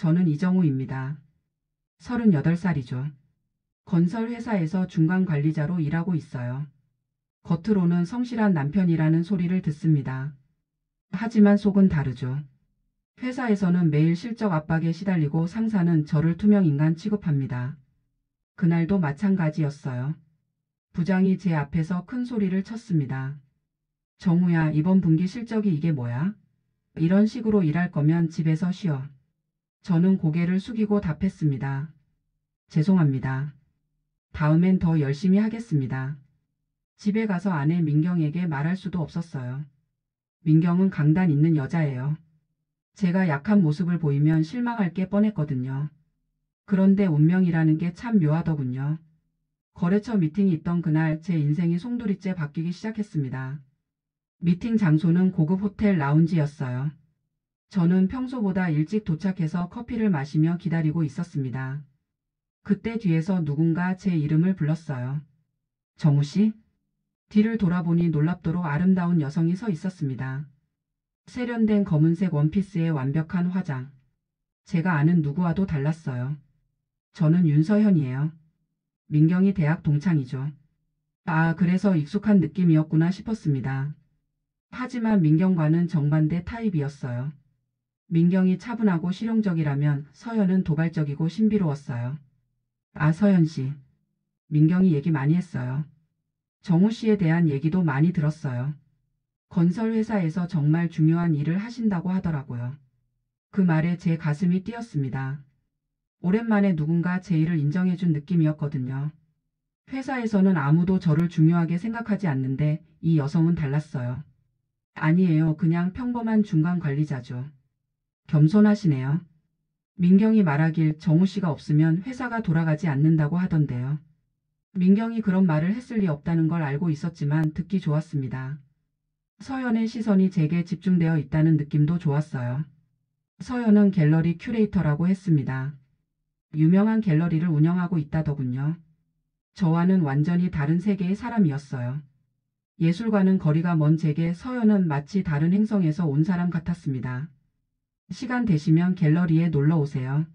저는 이정우입니다. 38살이죠. 건설회사에서 중간 관리자로 일하고 있어요. 겉으로는 성실한 남편이라는 소리를 듣습니다. 하지만 속은 다르죠. 회사에서는 매일 실적 압박에 시달리고 상사는 저를 투명인간 취급합니다. 그날도 마찬가지였어요. 부장이 제 앞에서 큰 소리를 쳤습니다. 정우야, 이번 분기 실적이 이게 뭐야? 이런 식으로 일할 거면 집에서 쉬어. 저는 고개를 숙이고 답했습니다. 죄송합니다. 다음엔 더 열심히 하겠습니다. 집에 가서 아내 민경에게 말할 수도 없었어요. 민경은 강단 있는 여자예요. 제가 약한 모습을 보이면 실망할 게 뻔했거든요. 그런데 운명이라는 게 참 묘하더군요. 거래처 미팅이 있던 그날 제 인생이 송두리째 바뀌기 시작했습니다. 미팅 장소는 고급 호텔 라운지였어요. 저는 평소보다 일찍 도착해서 커피를 마시며 기다리고 있었습니다. 그때 뒤에서 누군가 제 이름을 불렀어요. 정우 씨? 뒤를 돌아보니 놀랍도록 아름다운 여성이 서 있었습니다. 세련된 검은색 원피스에 완벽한 화장. 제가 아는 누구와도 달랐어요. 저는 윤서현이에요. 민경이 대학 동창이죠. 아, 그래서 익숙한 느낌이었구나 싶었습니다. 하지만 민경과는 정반대 타입이었어요. 민경이 차분하고 실용적이라면 서현은 도발적이고 신비로웠어요. 아, 서현 씨. 민경이 얘기 많이 했어요. 정우 씨에 대한 얘기도 많이 들었어요. 건설회사에서 정말 중요한 일을 하신다고 하더라고요. 그 말에 제 가슴이 뛰었습니다. 오랜만에 누군가 제 일을 인정해준 느낌이었거든요. 회사에서는 아무도 저를 중요하게 생각하지 않는데 이 여성은 달랐어요. 아니에요. 그냥 평범한 중간 관리자죠. 겸손하시네요. 민경이 말하길 정우 씨가 없으면 회사가 돌아가지 않는다고 하던데요. 민경이 그런 말을 했을 리 없다는 걸 알고 있었지만 듣기 좋았습니다. 서연의 시선이 제게 집중되어 있다는 느낌도 좋았어요. 서연은 갤러리 큐레이터라고 했습니다. 유명한 갤러리를 운영하고 있다더군요. 저와는 완전히 다른 세계의 사람이었어요. 예술과는 거리가 먼 제게 서연은 마치 다른 행성에서 온 사람 같았습니다. 시간 되시면 갤러리에 놀러 오세요.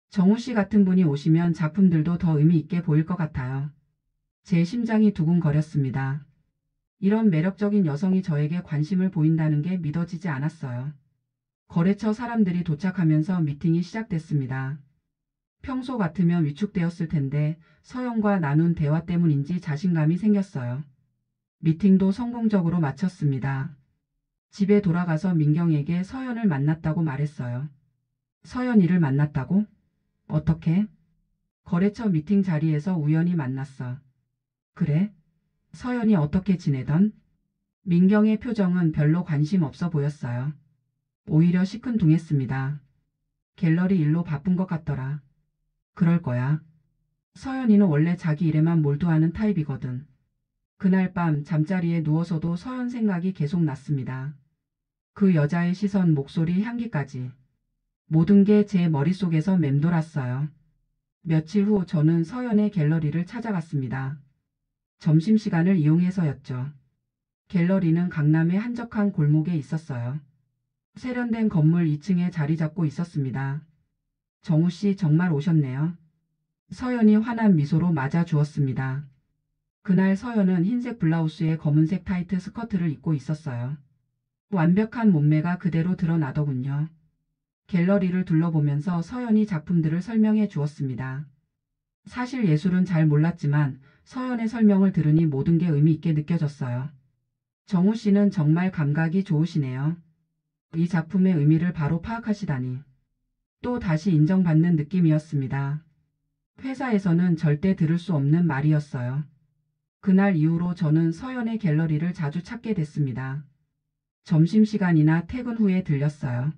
정우 씨 같은 분이 오시면 작품들도 더 의미 있게 보일 것 같아요. 제 심장이 두근거렸습니다. 이런 매력적인 여성이 저에게 관심을 보인다는 게 믿어지지 않았어요. 거래처 사람들이 도착하면서 미팅이 시작됐습니다. 평소 같으면 위축되었을 텐데 서연과 나눈 대화 때문인지 자신감이 생겼어요. 미팅도 성공적으로 마쳤습니다. 집에 돌아가서 민경에게 서연을 만났다고 말했어요. 서연이를 만났다고? 어떻게? 거래처 미팅 자리에서 우연히 만났어. 그래? 서연이 어떻게 지내던? 민경의 표정은 별로 관심 없어 보였어요. 오히려 시큰둥했습니다. 갤러리 일로 바쁜 것 같더라. 그럴 거야. 서연이는 원래 자기 일에만 몰두하는 타입이거든. 그날 밤 잠자리에 누워서도 서연 생각이 계속 났습니다. 그 여자의 시선, 목소리, 향기까지. 모든 게 제 머릿속에서 맴돌았어요. 며칠 후 저는 서연의 갤러리를 찾아갔습니다. 점심시간을 이용해서였죠. 갤러리는 강남의 한적한 골목에 있었어요. 세련된 건물 2층에 자리 잡고 있었습니다. 정우 씨 정말 오셨네요. 서연이 환한 미소로 맞아 주었습니다. 그날 서연은 흰색 블라우스에 검은색 타이트 스커트를 입고 있었어요. 완벽한 몸매가 그대로 드러나더군요. 갤러리를 둘러보면서 서연이 작품들을 설명해 주었습니다. 사실 예술은 잘 몰랐지만 서연의 설명을 들으니 모든 게 의미 있게 느껴졌어요. 정우 씨는 정말 감각이 좋으시네요. 이 작품의 의미를 바로 파악하시다니. 또 다시 인정받는 느낌이었습니다. 회사에서는 절대 들을 수 없는 말이었어요. 그날 이후로 저는 서연의 갤러리를 자주 찾게 됐습니다. 점심시간이나 퇴근 후에 들렸어요.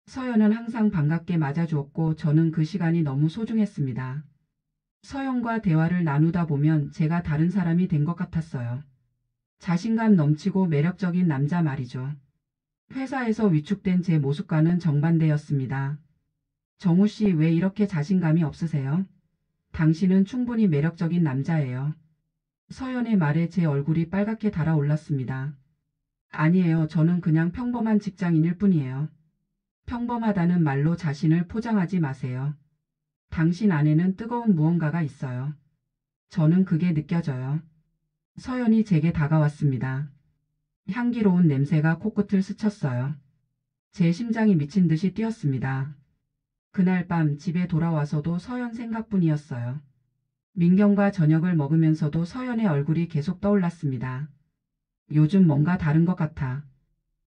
서연은 항상 반갑게 맞아주었고 저는 그 시간이 너무 소중했습니다. 서연과 대화를 나누다 보면 제가 다른 사람이 된 것 같았어요. 자신감 넘치고 매력적인 남자 말이죠. 회사에서 위축된 제 모습과는 정반대였습니다. 정우 씨 왜 이렇게 자신감이 없으세요? 당신은 충분히 매력적인 남자예요. 서연의 말에 제 얼굴이 빨갛게 달아올랐습니다. 아니에요. 저는 그냥 평범한 직장인일 뿐이에요. 평범하다는 말로 자신을 포장하지 마세요. 당신 안에는 뜨거운 무언가가 있어요. 저는 그게 느껴져요. 서연이 제게 다가왔습니다. 향기로운 냄새가 코끝을 스쳤어요. 제 심장이 미친 듯이 뛰었습니다. 그날 밤 집에 돌아와서도 서연 생각뿐이었어요. 민경과 저녁을 먹으면서도 서연의 얼굴이 계속 떠올랐습니다. 요즘 뭔가 다른 것 같아.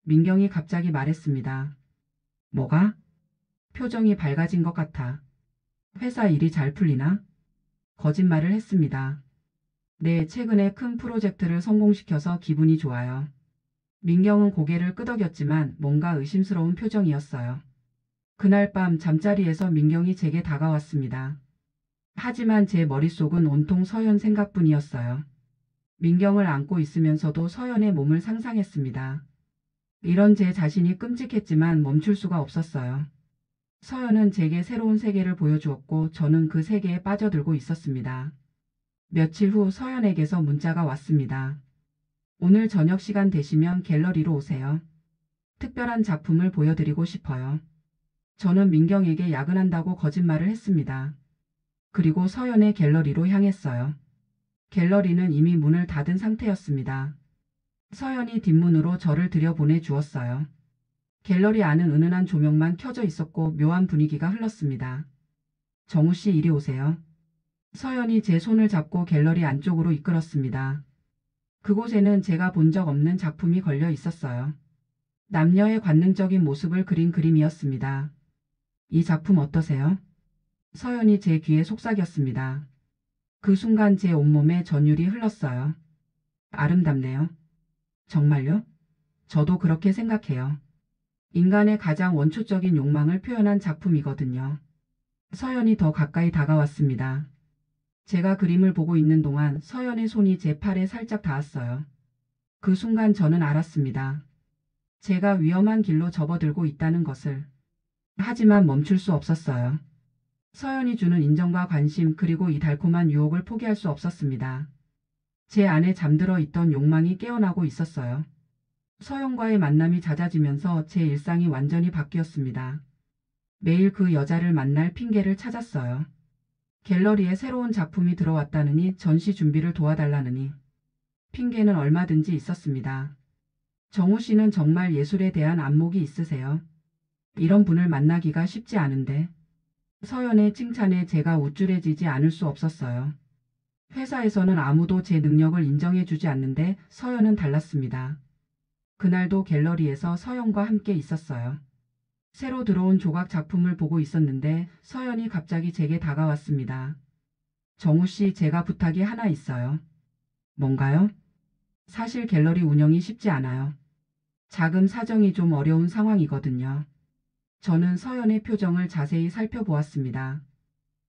민경이 갑자기 말했습니다. 뭐가? 표정이 밝아진 것 같아. 회사 일이 잘 풀리나? 거짓말을 했습니다. 네, 최근에 큰 프로젝트를 성공시켜서 기분이 좋아요. 민경은 고개를 끄덕였지만 뭔가 의심스러운 표정이었어요. 그날 밤 잠자리에서 민경이 제게 다가왔습니다. 하지만 제 머릿속은 온통 서연 생각뿐이었어요. 민경을 안고 있으면서도 서연의 몸을 상상했습니다. 이런 제 자신이 끔찍했지만 멈출 수가 없었어요. 서연은 제게 새로운 세계를 보여주었고 저는 그 세계에 빠져들고 있었습니다. 며칠 후 서연에게서 문자가 왔습니다. 오늘 저녁 시간 되시면 갤러리로 오세요. 특별한 작품을 보여드리고 싶어요. 저는 민경에게 야근한다고 거짓말을 했습니다. 그리고 서연의 갤러리로 향했어요. 갤러리는 이미 문을 닫은 상태였습니다. 서연이 뒷문으로 저를 들여보내 주었어요. 갤러리 안은 은은한 조명만 켜져 있었고 묘한 분위기가 흘렀습니다. 정우 씨 이리 오세요. 서연이 제 손을 잡고 갤러리 안쪽으로 이끌었습니다. 그곳에는 제가 본 적 없는 작품이 걸려 있었어요. 남녀의 관능적인 모습을 그린 그림이었습니다. 이 작품 어떠세요? 서연이 제 귀에 속삭였습니다. 그 순간 제 온몸에 전율이 흘렀어요. 아름답네요. 정말요? 저도 그렇게 생각해요. 인간의 가장 원초적인 욕망을 표현한 작품이거든요. 서연이 더 가까이 다가왔습니다. 제가 그림을 보고 있는 동안 서연의 손이 제 팔에 살짝 닿았어요. 그 순간 저는 알았습니다. 제가 위험한 길로 접어들고 있다는 것을. 하지만 멈출 수 없었어요. 서연이 주는 인정과 관심 그리고 이 달콤한 유혹을 포기할 수 없었습니다. 제 안에 잠들어 있던 욕망이 깨어나고 있었어요. 서연과의 만남이 잦아지면서 제 일상이 완전히 바뀌었습니다. 매일 그 여자를 만날 핑계를 찾았어요. 갤러리에 새로운 작품이 들어왔다느니 전시 준비를 도와달라느니 핑계는 얼마든지 있었습니다. 정우 씨는 정말 예술에 대한 안목이 있으세요. 이런 분을 만나기가 쉽지 않은데 서연의 칭찬에 제가 우쭐해지지 않을 수 없었어요. 회사에서는 아무도 제 능력을 인정해주지 않는데 서연은 달랐습니다. 그날도 갤러리에서 서연과 함께 있었어요. 새로 들어온 조각 작품을 보고 있었는데 서연이 갑자기 제게 다가왔습니다. 정우 씨, 제가 부탁이 하나 있어요. 뭔가요? 사실 갤러리 운영이 쉽지 않아요. 자금 사정이 좀 어려운 상황이거든요. 저는 서연의 표정을 자세히 살펴보았습니다.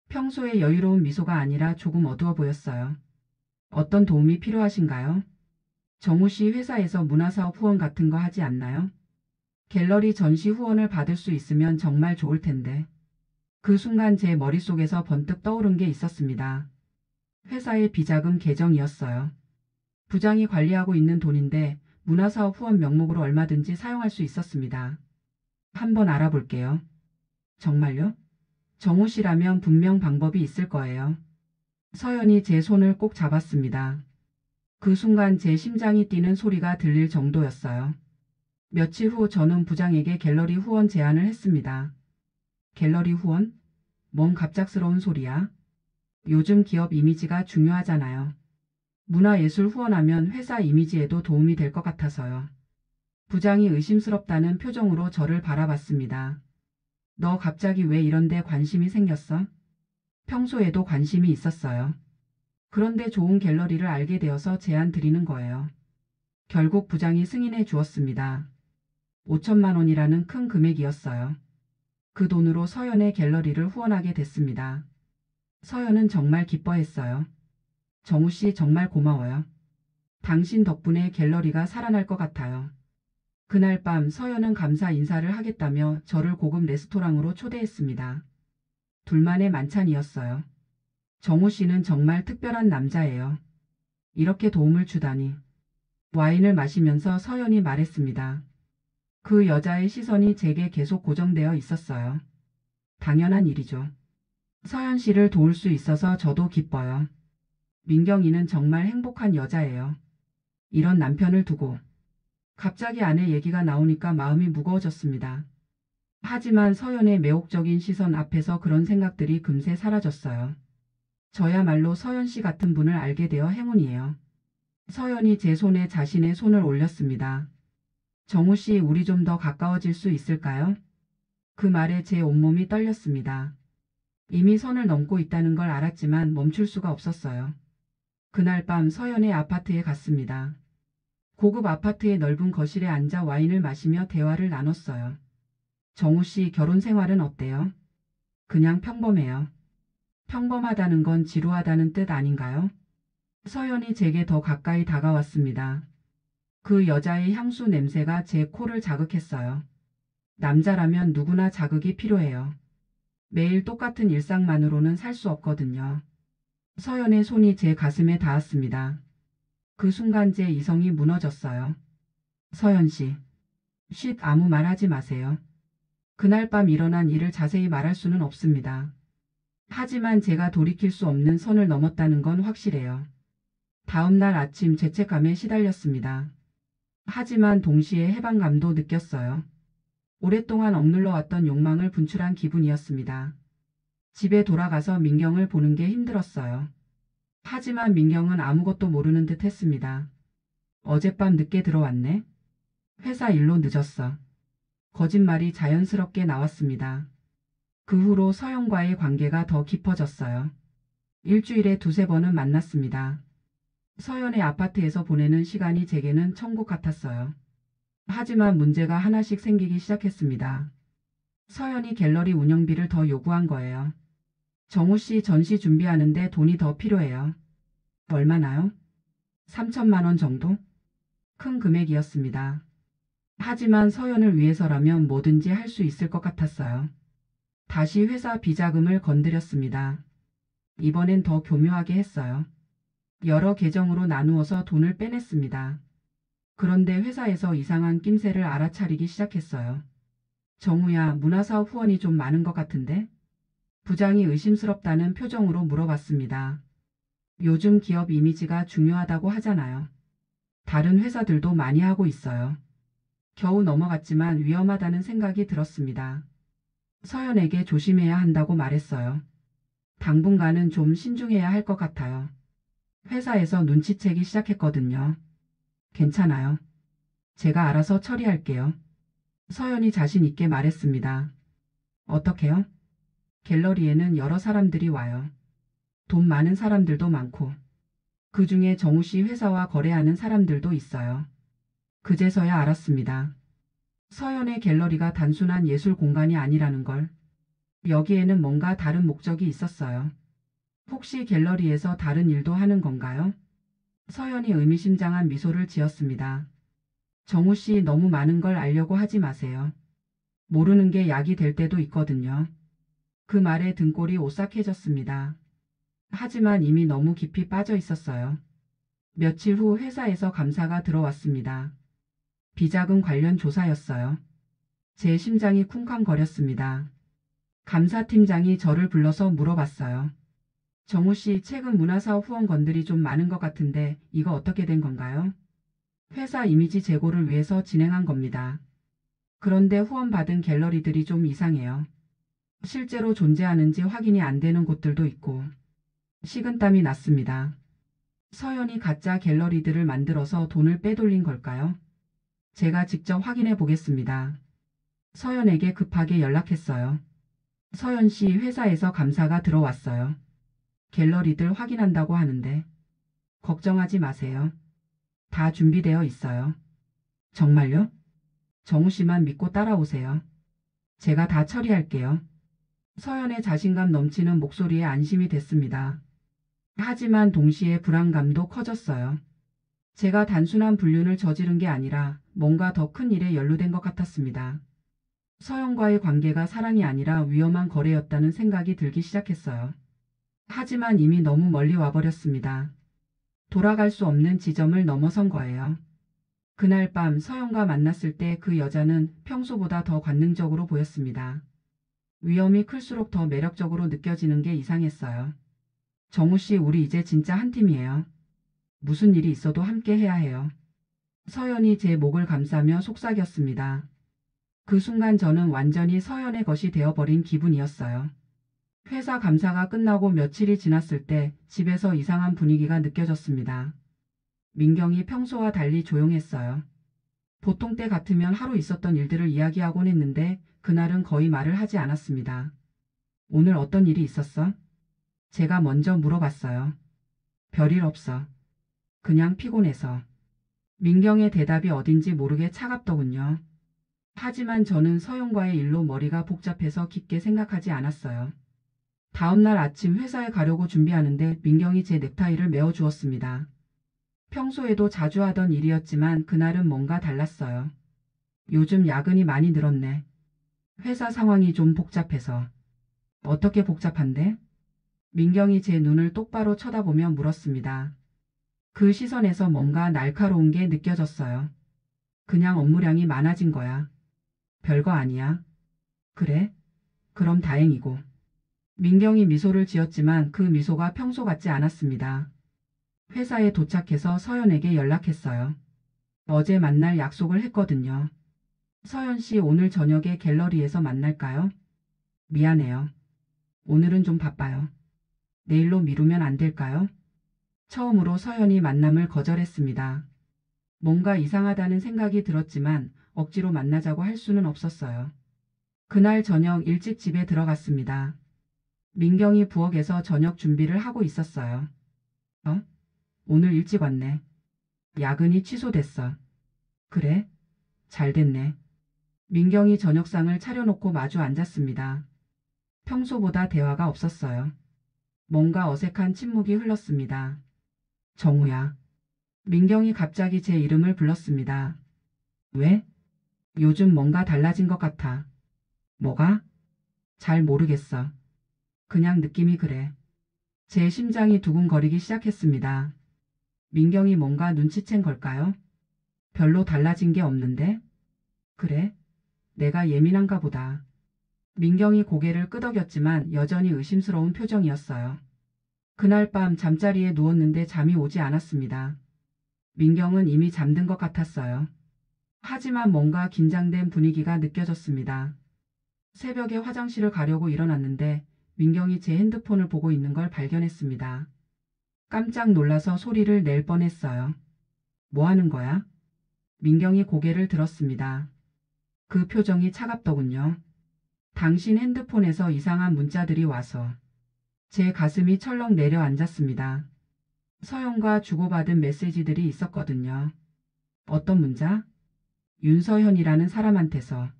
평소의 여유로운 미소가 아니라 조금 어두워 보였어요. 어떤 도움이 필요하신가요? 정우 씨 회사에서 문화사업 후원 같은 거 하지 않나요? 갤러리 전시 후원을 받을 수 있으면 정말 좋을 텐데. 그 순간 제 머릿속에서 번뜩 떠오른 게 있었습니다. 회사의 비자금 계정이었어요. 부장이 관리하고 있는 돈인데 문화사업 후원 명목으로 얼마든지 사용할 수 있었습니다. 한번 알아볼게요. 정말요? 정우 씨라면 분명 방법이 있을 거예요. 서연이 제 손을 꼭 잡았습니다. 그 순간 제 심장이 뛰는 소리가 들릴 정도였어요. 며칠 후 저는 부장에게 갤러리 후원 제안을 했습니다. 갤러리 후원? 뭔 갑작스러운 소리야? 요즘 기업 이미지가 중요하잖아요. 문화예술 후원하면 회사 이미지에도 도움이 될 것 같아서요. 부장이 의심스럽다는 표정으로 저를 바라봤습니다. 너 갑자기 왜 이런데 관심이 생겼어? 평소에도 관심이 있었어요. 그런데 좋은 갤러리를 알게 되어서 제안 드리는 거예요. 결국 부장이 승인해 주었습니다. 5천만 원이라는 큰 금액이었어요. 그 돈으로 서연의 갤러리를 후원하게 됐습니다. 서연은 정말 기뻐했어요. 정우 씨 정말 고마워요. 당신 덕분에 갤러리가 살아날 것 같아요. 그날 밤 서연은 감사 인사를 하겠다며 저를 고급 레스토랑으로 초대했습니다. 둘만의 만찬이었어요. 정우 씨는 정말 특별한 남자예요. 이렇게 도움을 주다니. 와인을 마시면서 서연이 말했습니다. 그 여자의 시선이 제게 계속 고정되어 있었어요. 당연한 일이죠. 서연 씨를 도울 수 있어서 저도 기뻐요. 민경이는 정말 행복한 여자예요. 이런 남편을 두고. 갑자기 아내 얘기가 나오니까 마음이 무거워졌습니다. 하지만 서연의 매혹적인 시선 앞에서 그런 생각들이 금세 사라졌어요. 저야말로 서연 씨 같은 분을 알게 되어 행운이에요. 서연이 제 손에 자신의 손을 올렸습니다. 정우 씨, 우리 좀 더 가까워질 수 있을까요? 그 말에 제 온몸이 떨렸습니다. 이미 선을 넘고 있다는 걸 알았지만 멈출 수가 없었어요. 그날 밤 서연의 아파트에 갔습니다. 고급 아파트의 넓은 거실에 앉아 와인을 마시며 대화를 나눴어요. 정우 씨, 결혼 생활은 어때요? 그냥 평범해요. 평범하다는 건 지루하다는 뜻 아닌가요? 서연이 제게 더 가까이 다가왔습니다. 그 여자의 향수 냄새가 제 코를 자극했어요. 남자라면 누구나 자극이 필요해요. 매일 똑같은 일상만으로는 살 수 없거든요. 서연의 손이 제 가슴에 닿았습니다. 그 순간 제 이성이 무너졌어요. 서연 씨, 쉿, 아무 말 하지 마세요. 그날 밤 일어난 일을 자세히 말할 수는 없습니다. 하지만 제가 돌이킬 수 없는 선을 넘었다는 건 확실해요. 다음 날 아침 죄책감에 시달렸습니다. 하지만 동시에 해방감도 느꼈어요. 오랫동안 억눌러 왔던 욕망을 분출한 기분이었습니다. 집에 돌아가서 민경을 보는 게 힘들었어요. 하지만 민경은 아무것도 모르는 듯 했습니다. 어젯밤 늦게 들어왔네? 회사 일로 늦었어. 거짓말이 자연스럽게 나왔습니다. 그 후로 서연과의 관계가 더 깊어졌어요. 일주일에 두세 번은 만났습니다. 서연의 아파트에서 보내는 시간이 제게는 천국 같았어요. 하지만 문제가 하나씩 생기기 시작했습니다. 서연이 갤러리 운영비를 더 요구한 거예요. 정우 씨, 전시 준비하는데 돈이 더 필요해요. 얼마나요? 3천만 원 정도? 큰 금액이었습니다. 하지만 서연을 위해서라면 뭐든지 할 수 있을 것 같았어요. 다시 회사 비자금을 건드렸습니다. 이번엔 더 교묘하게 했어요. 여러 계정으로 나누어서 돈을 빼냈습니다. 그런데 회사에서 이상한 낌새를 알아차리기 시작했어요. 정우야, 문화사업 후원이 좀 많은 것 같은데? 부장이 의심스럽다는 표정으로 물어봤습니다. 요즘 기업 이미지가 중요하다고 하잖아요. 다른 회사들도 많이 하고 있어요. 겨우 넘어갔지만 위험하다는 생각이 들었습니다. 서연에게 조심해야 한다고 말했어요. 당분간은 좀 신중해야 할 것 같아요. 회사에서 눈치채기 시작했거든요. 괜찮아요. 제가 알아서 처리할게요. 서연이 자신 있게 말했습니다. 어떻게요? 갤러리에는 여러 사람들이 와요. 돈 많은 사람들도 많고 그 중에 정우 씨 회사와 거래하는 사람들도 있어요. 그제서야 알았습니다. 서연의 갤러리가 단순한 예술 공간이 아니라는 걸. 여기에는 뭔가 다른 목적이 있었어요. 혹시 갤러리에서 다른 일도 하는 건가요? 서연이 의미심장한 미소를 지었습니다. 정우 씨, 너무 많은 걸 알려고 하지 마세요. 모르는 게 약이 될 때도 있거든요. 그 말에 등골이 오싹해졌습니다. 하지만 이미 너무 깊이 빠져 있었어요. 며칠 후 회사에서 감사가 들어왔습니다. 비자금 관련 조사였어요. 제 심장이 쿵쾅거렸습니다. 감사팀장이 저를 불러서 물어봤어요. 정우 씨, 최근 문화사업 후원건들이 좀 많은 것 같은데 이거 어떻게 된 건가요? 회사 이미지 제고를 위해서 진행한 겁니다. 그런데 후원받은 갤러리들이 좀 이상해요. 실제로 존재하는지 확인이 안 되는 곳들도 있고. 식은땀이 났습니다. 서연이 가짜 갤러리들을 만들어서 돈을 빼돌린 걸까요? 제가 직접 확인해 보겠습니다. 서연에게 급하게 연락했어요. 서연 씨, 회사에서 감사가 들어왔어요. 갤러리들 확인한다고 하는데 걱정하지 마세요. 다 준비되어 있어요. 정말요? 정우 씨만 믿고 따라오세요. 제가 다 처리할게요. 서연의 자신감 넘치는 목소리에 안심이 됐습니다. 하지만 동시에 불안감도 커졌어요. 제가 단순한 불륜을 저지른 게 아니라 뭔가 더 큰 일에 연루된 것 같았습니다. 서연과의 관계가 사랑이 아니라 위험한 거래였다는 생각이 들기 시작했어요. 하지만 이미 너무 멀리 와버렸습니다. 돌아갈 수 없는 지점을 넘어선 거예요. 그날 밤 서영과 만났을 때 그 여자는 평소보다 더 관능적으로 보였습니다. 위험이 클수록 더 매력적으로 느껴지는 게 이상했어요. 정우 씨, 우리 이제 진짜 한 팀이에요. 무슨 일이 있어도 함께 해야 해요. 서연이 제 목을 감싸며 속삭였습니다. 그 순간 저는 완전히 서연의 것이 되어버린 기분이었어요. 회사 감사가 끝나고 며칠이 지났을 때 집에서 이상한 분위기가 느껴졌습니다. 민경이 평소와 달리 조용했어요. 보통 때 같으면 하루 있었던 일들을 이야기하곤 했는데 그날은 거의 말을 하지 않았습니다. 오늘 어떤 일이 있었어? 제가 먼저 물어봤어요. 별일 없어. 그냥 피곤해서. 민경의 대답이 어딘지 모르게 차갑더군요. 하지만 저는 서영과의 일로 머리가 복잡해서 깊게 생각하지 않았어요. 다음날 아침 회사에 가려고 준비하는데 민경이 제 넥타이를 메어주었습니다. 평소에도 자주 하던 일이었지만 그날은 뭔가 달랐어요. 요즘 야근이 많이 늘었네. 회사 상황이 좀 복잡해서. 어떻게 복잡한데? 민경이 제 눈을 똑바로 쳐다보며 물었습니다. 그 시선에서 뭔가 날카로운 게 느껴졌어요. 그냥 업무량이 많아진 거야. 별거 아니야. 그래? 그럼 다행이고. 민경이 미소를 지었지만 그 미소가 평소 같지 않았습니다. 회사에 도착해서 서연에게 연락했어요. 어제 만날 약속을 했거든요. 서연 씨, 오늘 저녁에 갤러리에서 만날까요? 미안해요. 오늘은 좀 바빠요. 내일로 미루면 안 될까요? 처음으로 서연이 만남을 거절했습니다. 뭔가 이상하다는 생각이 들었지만 억지로 만나자고 할 수는 없었어요. 그날 저녁 일찍 집에 들어갔습니다. 민경이 부엌에서 저녁 준비를 하고 있었어요. 오늘 일찍 왔네. 야근이 취소됐어. 그래? 잘 됐네. 민경이 저녁상을 차려놓고 마주 앉았습니다. 평소보다 대화가 없었어요. 뭔가 어색한 침묵이 흘렀습니다. 정우야. 민경이 갑자기 제 이름을 불렀습니다. 왜? 요즘 뭔가 달라진 것 같아. 뭐가? 잘 모르겠어. 그냥 느낌이 그래. 제 심장이 두근거리기 시작했습니다. 민경이 뭔가 눈치챈 걸까요? 별로 달라진 게 없는데? 그래? 내가 예민한가 보다. 민경이 고개를 끄덕였지만 여전히 의심스러운 표정이었어요. 그날 밤 잠자리에 누웠는데 잠이 오지 않았습니다. 민경은 이미 잠든 것 같았어요. 하지만 뭔가 긴장된 분위기가 느껴졌습니다. 새벽에 화장실을 가려고 일어났는데 민경이 제 핸드폰을 보고 있는 걸 발견했습니다. 깜짝 놀라서 소리를 낼 뻔했어요. 뭐 하는 거야? 민경이 고개를 들었습니다. 그 표정이 차갑더군요. 당신 핸드폰에서 이상한 문자들이 와서 제 가슴이 철렁 내려앉았습니다. 서영과 주고받은 메시지들이 있었거든요. 어떤 문자? 윤서현이라는 사람한테서.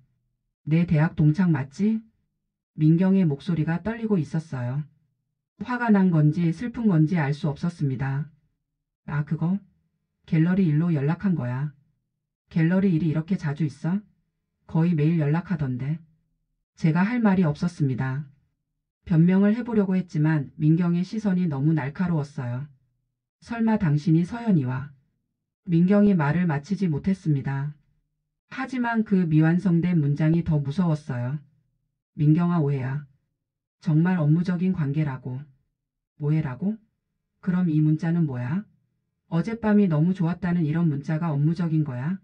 내 대학 동창 맞지? 민경의 목소리가 떨리고 있었어요. 화가 난 건지 슬픈 건지 알 수 없었습니다. 아, 그거? 갤러리 일로 연락한 거야. 갤러리 일이 이렇게 자주 있어? 거의 매일 연락하던데. 제가 할 말이 없었습니다. 변명을 해보려고 했지만 민경의 시선이 너무 날카로웠어요. 설마 당신이 서연이와. 민경이 말을 마치지 못했습니다. 하지만 그 미완성된 문장이 더 무서웠어요. 민경아, 오해야. 정말 업무적인 관계라고. 오해라고? 그럼 이 문자는 뭐야? 어젯밤이 너무 좋았다는 이런 문자가 업무적인 거야?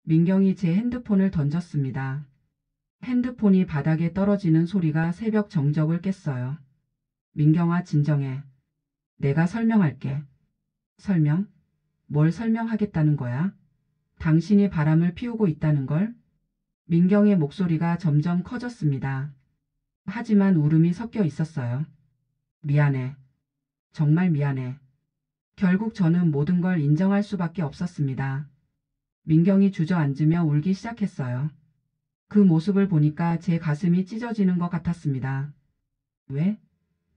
민경이 제 핸드폰을 던졌습니다. 핸드폰이 바닥에 떨어지는 소리가 새벽 정적을 깼어요. 민경아, 진정해. 내가 설명할게. 설명? 뭘 설명하겠다는 거야? 당신이 바람을 피우고 있다는 걸? 민경의 목소리가 점점 커졌습니다. 하지만 울음이 섞여 있었어요. 미안해. 정말 미안해. 결국 저는 모든 걸 인정할 수밖에 없었습니다. 민경이 주저앉으며 울기 시작했어요. 그 모습을 보니까 제 가슴이 찢어지는 것 같았습니다. 왜?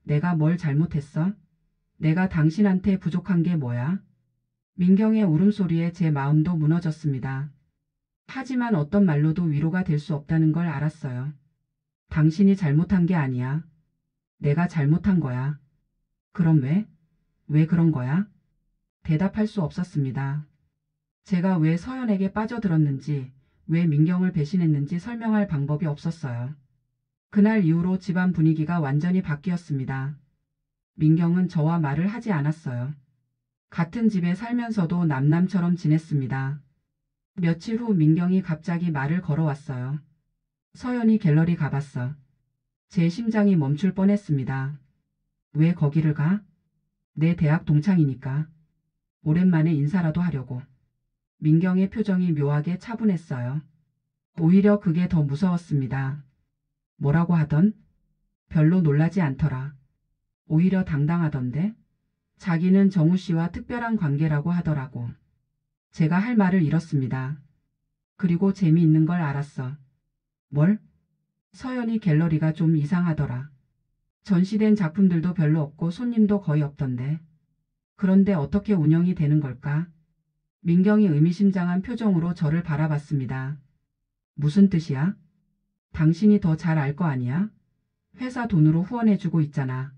내가 뭘 잘못했어? 내가 당신한테 부족한 게 뭐야? 민경의 울음소리에 제 마음도 무너졌습니다. 하지만 어떤 말로도 위로가 될 수 없다는 걸 알았어요. 당신이 잘못한 게 아니야. 내가 잘못한 거야. 그럼 왜? 왜 그런 거야? 대답할 수 없었습니다. 제가 왜 서연에게 빠져들었는지, 왜 민경을 배신했는지 설명할 방법이 없었어요. 그날 이후로 집안 분위기가 완전히 바뀌었습니다. 민경은 저와 말을 하지 않았어요. 같은 집에 살면서도 남남처럼 지냈습니다. 며칠 후 민경이 갑자기 말을 걸어왔어요. 서연이 갤러리 가봤어. 제 심장이 멈출 뻔했습니다. 왜 거기를 가? 내 대학 동창이니까. 오랜만에 인사라도 하려고. 민경의 표정이 묘하게 차분했어요. 오히려 그게 더 무서웠습니다. 뭐라고 하던? 별로 놀라지 않더라. 오히려 당당하던데? 자기는 정우 씨와 특별한 관계라고 하더라고. 제가 할 말을 잃었습니다. 그리고 재미있는 걸 알았어. 뭘? 서연이 갤러리가 좀 이상하더라. 전시된 작품들도 별로 없고 손님도 거의 없던데. 그런데 어떻게 운영이 되는 걸까? 민경이 의미심장한 표정으로 저를 바라봤습니다. 무슨 뜻이야? 당신이 더 잘 알 거 아니야? 회사 돈으로 후원해주고 있잖아.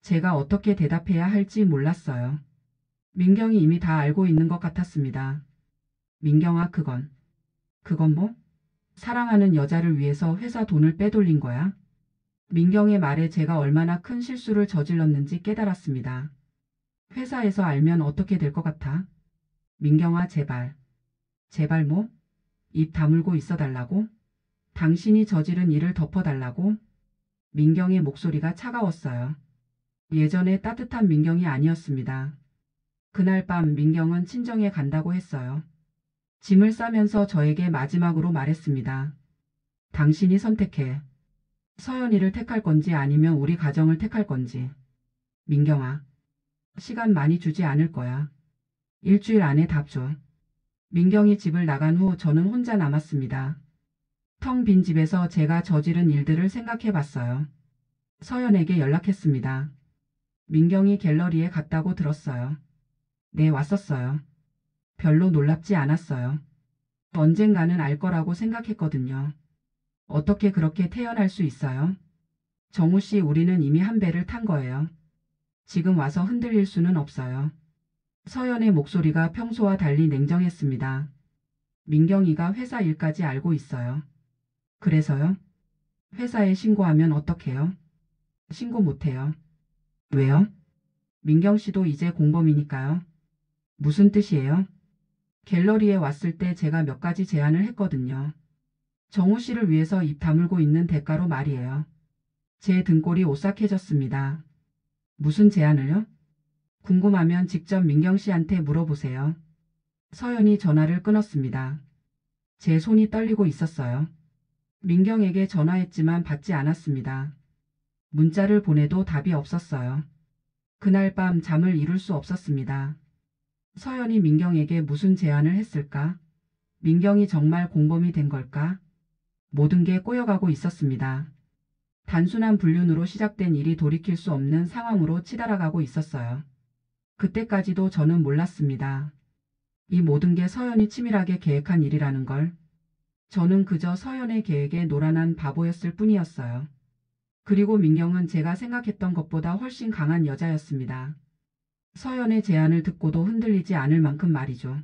제가 어떻게 대답해야 할지 몰랐어요. 민경이 이미 다 알고 있는 것 같았습니다. 민경아, 그건 뭐? 사랑하는 여자를 위해서 회사 돈을 빼돌린 거야? 민경의 말에 제가 얼마나 큰 실수를 저질렀는지 깨달았습니다. 회사에서 알면 어떻게 될 것 같아? 민경아, 제발. 제발 뭐? 입 다물고 있어달라고? 당신이 저지른 일을 덮어달라고? 민경의 목소리가 차가웠어요. 예전에 따뜻한 민경이 아니었습니다. 그날 밤 민경은 친정에 간다고 했어요. 짐을 싸면서 저에게 마지막으로 말했습니다. 당신이 선택해. 서연이를 택할 건지 아니면 우리 가정을 택할 건지. 민경아, 시간 많이 주지 않을 거야. 일주일 안에 답 줘. 민경이 집을 나간 후 저는 혼자 남았습니다. 텅 빈 집에서 제가 저지른 일들을 생각해 봤어요. 서연에게 연락했습니다. 민경이 갤러리에 갔다고 들었어요. 네, 왔었어요. 별로 놀랍지 않았어요. 언젠가는 알 거라고 생각했거든요. 어떻게 그렇게 태어날 수 있어요? 정우 씨, 우리는 이미 한 배를 탄 거예요. 지금 와서 흔들릴 수는 없어요. 서연의 목소리가 평소와 달리 냉정했습니다. 민경이가 회사 일까지 알고 있어요. 그래서요? 회사에 신고하면 어떡해요? 신고 못해요. 왜요? 민경 씨도 이제 공범이니까요. 무슨 뜻이에요? 갤러리에 왔을 때 제가 몇 가지 제안을 했거든요. 정우 씨를 위해서 입 다물고 있는 대가로 말이에요. 제 등골이 오싹해졌습니다. 무슨 제안을요? 궁금하면 직접 민경 씨한테 물어보세요. 서연이 전화를 끊었습니다. 제 손이 떨리고 있었어요. 민경에게 전화했지만 받지 않았습니다. 문자를 보내도 답이 없었어요. 그날 밤 잠을 이룰 수 없었습니다. 서연이 민경에게 무슨 제안을 했을까? 민경이 정말 공범이 된 걸까? 모든 게 꼬여가고 있었습니다. 단순한 불륜으로 시작된 일이 돌이킬 수 없는 상황으로 치달아가고 있었어요. 그때까지도 저는 몰랐습니다. 이 모든 게 서연이 치밀하게 계획한 일이라는 걸. 저는 그저 서연의 계획에 노란한 바보였을 뿐이었어요. 그리고 민경은 제가 생각했던 것보다 훨씬 강한 여자였습니다. 서연의 제안을 듣고도 흔들리지 않을 만큼 말이죠.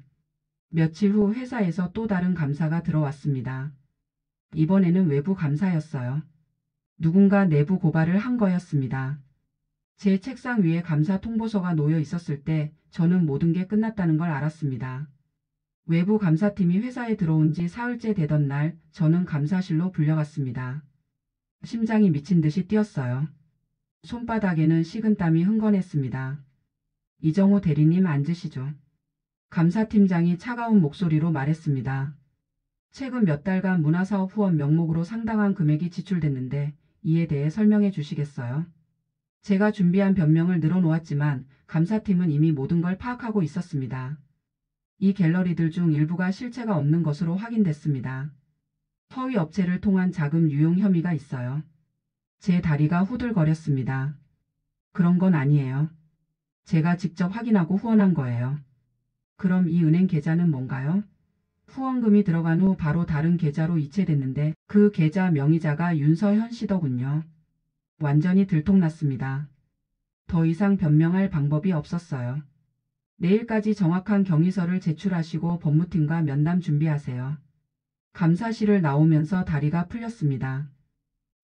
며칠 후 회사에서 또 다른 감사가 들어왔습니다. 이번에는 외부 감사였어요. 누군가 내부 고발을 한 거였습니다. 제 책상 위에 감사 통보서가 놓여 있었을 때 저는 모든 게 끝났다는 걸 알았습니다. 외부 감사팀이 회사에 들어온 지 사흘째 되던 날 저는 감사실로 불려갔습니다. 심장이 미친 듯이 뛰었어요. 손바닥에는 식은땀이 흥건했습니다. 이정호 대리님, 앉으시죠. 감사팀장이 차가운 목소리로 말했습니다. 최근 몇 달간 문화사업 후원 명목으로 상당한 금액이 지출됐는데 이에 대해 설명해 주시겠어요? 제가 준비한 변명을 늘어놓았지만 감사팀은 이미 모든 걸 파악하고 있었습니다. 이 갤러리들 중 일부가 실체가 없는 것으로 확인됐습니다. 허위 업체를 통한 자금 유용 혐의가 있어요. 제 다리가 후들거렸습니다. 그런 건 아니에요. 제가 직접 확인하고 후원한 거예요. 그럼 이 은행 계좌는 뭔가요? 후원금이 들어간 후 바로 다른 계좌로 이체됐는데 그 계좌 명의자가 윤서현 씨더군요. 완전히 들통났습니다. 더 이상 변명할 방법이 없었어요. 내일까지 정확한 경위서를 제출하시고 법무팀과 면담 준비하세요. 감사실을 나오면서 다리가 풀렸습니다.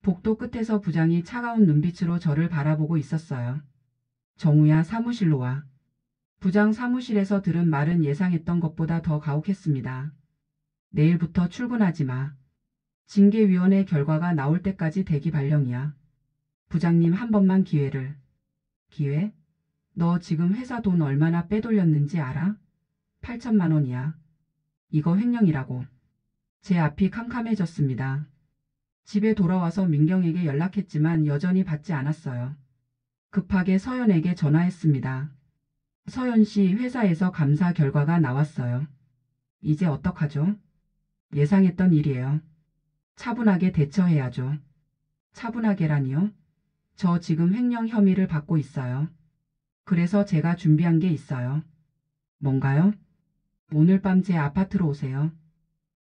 복도 끝에서 부장이 차가운 눈빛으로 저를 바라보고 있었어요. 정우야, 사무실로 와. 부장 사무실에서 들은 말은 예상했던 것보다 더 가혹했습니다. 내일부터 출근하지 마. 징계위원회 결과가 나올 때까지 대기 발령이야. 부장님, 한 번만 기회를. 기회? 너 지금 회사 돈 얼마나 빼돌렸는지 알아? 8천만 원이야. 이거 횡령이라고. 제 앞이 캄캄해졌습니다. 집에 돌아와서 민경에게 연락했지만 여전히 받지 않았어요. 급하게 서연에게 전화했습니다. 서연 씨, 회사에서 감사 결과가 나왔어요. 이제 어떡하죠? 예상했던 일이에요. 차분하게 대처해야죠. 차분하게라니요? 저 지금 횡령 혐의를 받고 있어요. 그래서 제가 준비한 게 있어요. 뭔가요? 오늘 밤 제 아파트로 오세요.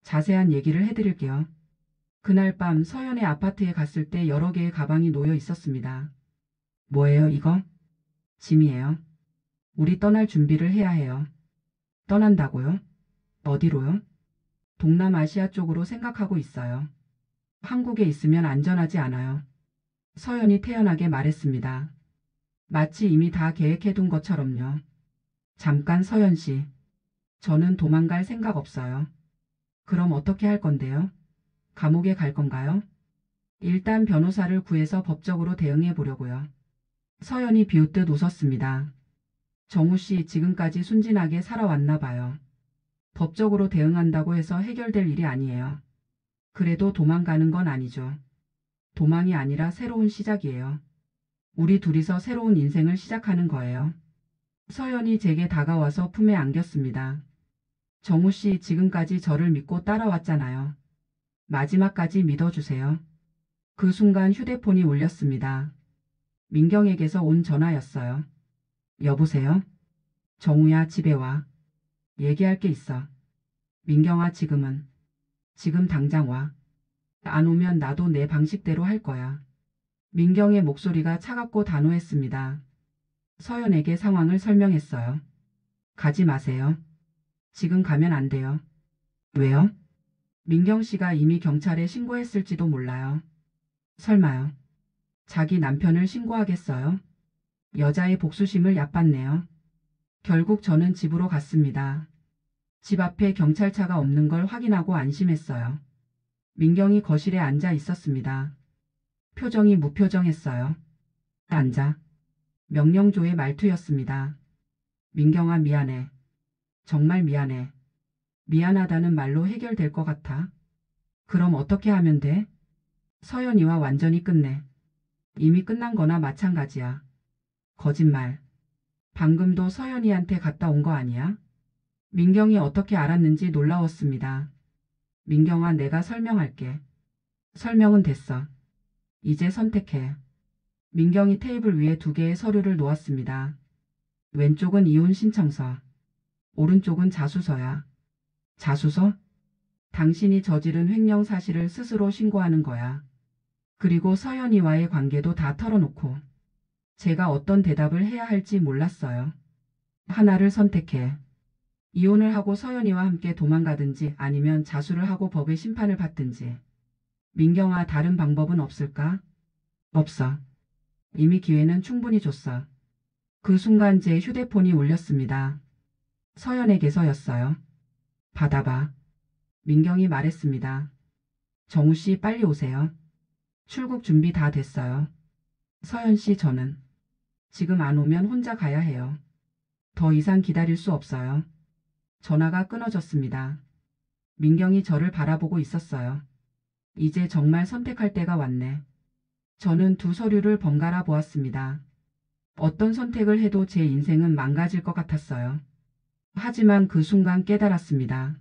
자세한 얘기를 해드릴게요. 그날 밤 서연의 아파트에 갔을 때 여러 개의 가방이 놓여 있었습니다. 뭐예요, 이거? 짐이에요. 우리 떠날 준비를 해야 해요. 떠난다고요? 어디로요? 동남아시아 쪽으로 생각하고 있어요. 한국에 있으면 안전하지 않아요. 서연이 태연하게 말했습니다. 마치 이미 다 계획해둔 것처럼요. 잠깐, 서연 씨. 저는 도망갈 생각 없어요. 그럼 어떻게 할 건데요? 감옥에 갈 건가요? 일단 변호사를 구해서 법적으로 대응해 보려고요. 서연이 비웃듯 웃었습니다. 정우 씨, 지금까지 순진하게 살아왔나 봐요. 법적으로 대응한다고 해서 해결될 일이 아니에요. 그래도 도망가는 건 아니죠. 도망이 아니라 새로운 시작이에요. 우리 둘이서 새로운 인생을 시작하는 거예요. 서연이 제게 다가와서 품에 안겼습니다. 정우 씨, 지금까지 저를 믿고 따라왔잖아요. 마지막까지 믿어주세요. 그 순간 휴대폰이 울렸습니다. 민경에게서 온 전화였어요. 여보세요? 정우야, 집에 와. 얘기할 게 있어. 민경아, 지금 당장 와. 안 오면 나도 내 방식대로 할 거야. 민경의 목소리가 차갑고 단호했습니다. 서연에게 상황을 설명했어요. 가지 마세요. 지금 가면 안 돼요. 왜요? 민경 씨가 이미 경찰에 신고했을지도 몰라요. 설마요. 자기 남편을 신고하겠어요? 여자의 복수심을 얕봤네요. 결국 저는 집으로 갔습니다. 집 앞에 경찰차가 없는 걸 확인하고 안심했어요. 민경이 거실에 앉아 있었습니다. 표정이 무표정했어요. 앉아. 명령조의 말투였습니다. 민경아, 미안해. 정말 미안해. 미안하다는 말로 해결될 것 같아. 그럼 어떻게 하면 돼? 서연이와 완전히 끝내. 이미 끝난 거나 마찬가지야. 거짓말. 방금도 서연이한테 갔다 온 거 아니야? 민경이 어떻게 알았는지 놀라웠습니다. 민경아, 내가 설명할게. 설명은 됐어. 이제 선택해. 민경이 테이블 위에 2개의 서류를 놓았습니다. 왼쪽은 이혼 신청서. 오른쪽은 자수서야. 자수서? 당신이 저지른 횡령 사실을 스스로 신고하는 거야. 그리고 서연이와의 관계도 다 털어놓고. 제가 어떤 대답을 해야 할지 몰랐어요. 하나를 선택해. 이혼을 하고 서연이와 함께 도망가든지 아니면 자수를 하고 법의 심판을 받든지. 민경아, 다른 방법은 없을까? 없어. 이미 기회는 충분히 줬어. 그 순간 제 휴대폰이 울렸습니다. 서연에게서였어요. 받아봐. 민경이 말했습니다. 정우 씨, 빨리 오세요. 출국 준비 다 됐어요. 서연 씨, 저는 지금 안 오면 혼자 가야 해요. 더 이상 기다릴 수 없어요. 전화가 끊어졌습니다. 민경이 저를 바라보고 있었어요. 이제 정말 선택할 때가 왔네. 저는 2 서류를 번갈아 보았습니다. 어떤 선택을 해도 제 인생은 망가질 것 같았어요. 하지만 그 순간 깨달았습니다.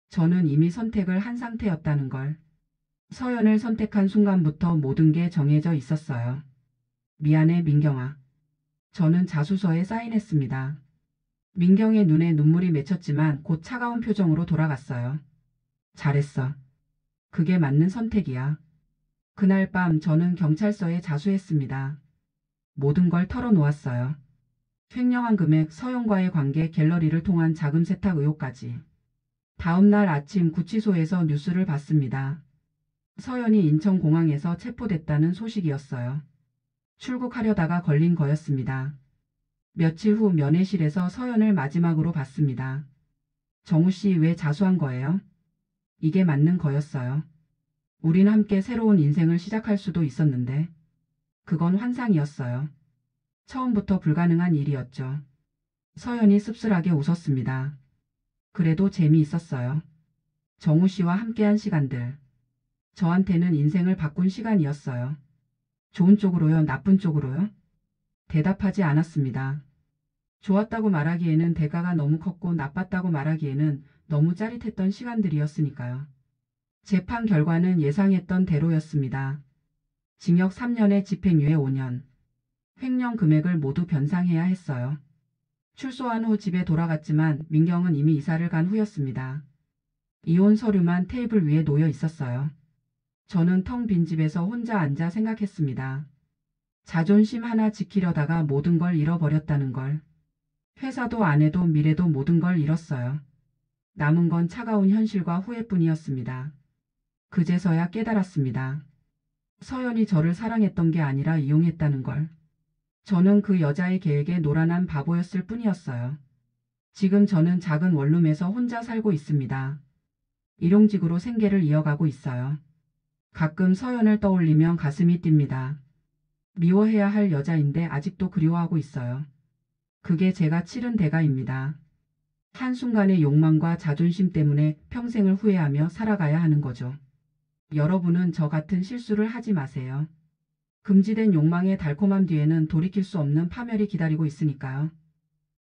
저는 이미 선택을 한 상태였다는 걸. 서연을 선택한 순간부터 모든 게 정해져 있었어요. 미안해, 민경아. 저는 자수서에 사인했습니다. 민경의 눈에 눈물이 맺혔지만 곧 차가운 표정으로 돌아갔어요. 잘했어. 그게 맞는 선택이야. 그날 밤 저는 경찰서에 자수했습니다. 모든 걸 털어놓았어요. 횡령한 금액, 서연과의 관계, 갤러리를 통한 자금 세탁 의혹까지. 다음 날 아침 구치소에서 뉴스를 봤습니다. 서연이 인천공항에서 체포됐다는 소식이었어요. 출국하려다가 걸린 거였습니다. 며칠 후 면회실에서 서연을 마지막으로 봤습니다. 정우 씨 왜 자수한 거예요? 이게 맞는 거였어요. 우린 함께 새로운 인생을 시작할 수도 있었는데 그건 환상이었어요. 처음부터 불가능한 일이었죠. 서연이 씁쓸하게 웃었습니다. 그래도 재미있었어요. 정우 씨와 함께한 시간들. 저한테는 인생을 바꾼 시간이었어요. 좋은 쪽으로요, 나쁜 쪽으로요? 대답하지 않았습니다. 좋았다고 말하기에는 대가가 너무 컸고 나빴다고 말하기에는 너무 짜릿했던 시간들이었으니까요. 재판 결과는 예상했던 대로였습니다. 징역 3년에 집행유예 5년. 횡령 금액을 모두 변상해야 했어요. 출소한 후 집에 돌아갔지만 민경은 이미 이사를 간 후였습니다. 이혼 서류만 테이블 위에 놓여 있었어요. 저는 텅 빈 집에서 혼자 앉아 생각했습니다. 자존심 하나 지키려다가 모든 걸 잃어버렸다는 걸. 회사도 아내도 미래도 모든 걸 잃었어요. 남은 건 차가운 현실과 후회뿐이었습니다. 그제서야 깨달았습니다. 서연이 저를 사랑했던 게 아니라 이용했다는 걸. 저는 그 여자의 계획에 노란한 바보였을 뿐이었어요. 지금 저는 작은 원룸에서 혼자 살고 있습니다. 일용직으로 생계를 이어가고 있어요. 가끔 서연을 떠올리면 가슴이 뜁니다. 미워해야 할 여자인데 아직도 그리워하고 있어요. 그게 제가 치른 대가입니다. 한순간의 욕망과 자존심 때문에 평생을 후회하며 살아가야 하는 거죠. 여러분은 저 같은 실수를 하지 마세요. 금지된 욕망의 달콤함 뒤에는 돌이킬 수 없는 파멸이 기다리고 있으니까요.